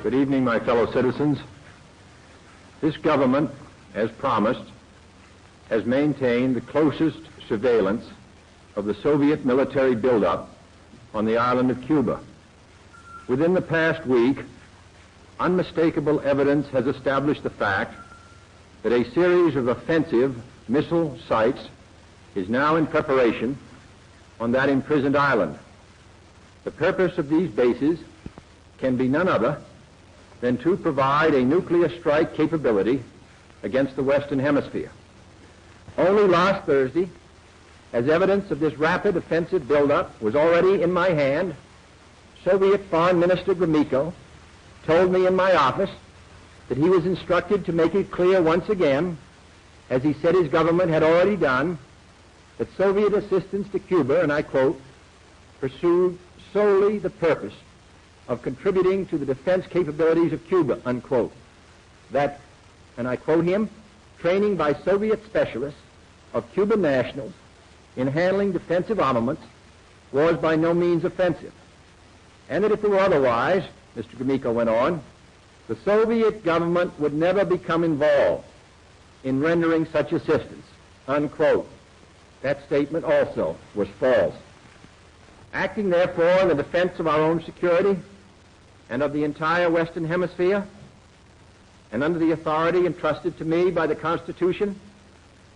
Good evening, my fellow citizens. This government, as promised, has maintained the closest surveillance of the Soviet military buildup on the island of Cuba. Within the past week, unmistakable evidence has established the fact that a series of offensive missile sites is now in preparation on that imprisoned island. The purpose of these bases can be none other than to provide a nuclear strike capability against the Western Hemisphere. Only last Thursday, as evidence of this rapid offensive buildup was already in my hand, Soviet Foreign Minister Gromyko told me in my office that he was instructed to make it clear once again, as he said his government had already done, that Soviet assistance to Cuba, and I quote, pursued solely the purpose of contributing to the defense capabilities of Cuba, unquote. That, and I quote him, training by Soviet specialists of Cuban nationals in handling defensive armaments was by no means offensive. And that if it were otherwise, Mr. Gromyko went on, the Soviet government would never become involved in rendering such assistance, unquote. That statement also was false. Acting, therefore, in the defense of our own security and of the entire Western Hemisphere, and under the authority entrusted to me by the Constitution,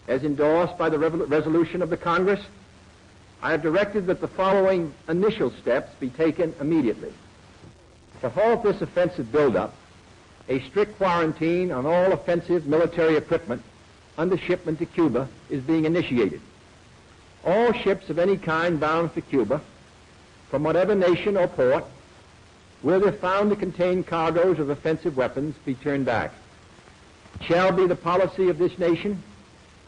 as endorsed by the resolution of the Congress, I have directed that the following initial steps be taken immediately. To halt this offensive buildup, a strict quarantine on all offensive military equipment under shipment to Cuba is being initiated. All ships of any kind bound for Cuba, from whatever nation or port, where they're found to contain cargoes of offensive weapons, be turned back. It shall be the policy of this nation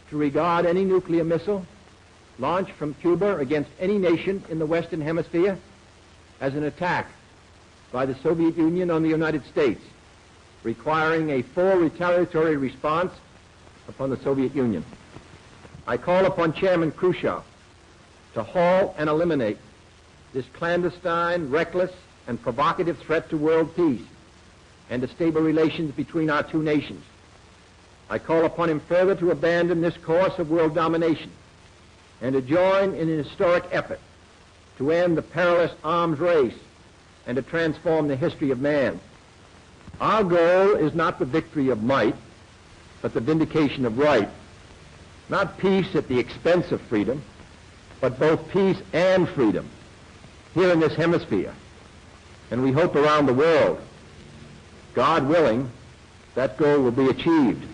to regard any nuclear missile launched from Cuba against any nation in the Western Hemisphere as an attack by the Soviet Union on the United States, requiring a full retaliatory response upon the Soviet Union. I call upon Chairman Khrushchev to halt and eliminate this clandestine, reckless, and provocative threat to world peace and to stable relations between our two nations. I call upon him further to abandon this course of world domination and to join in an historic effort to end the perilous arms race and to transform the history of man. Our goal is not the victory of might, but the vindication of right. Not peace at the expense of freedom, but both peace and freedom here in this hemisphere, and we hope around the world. God willing, that goal will be achieved.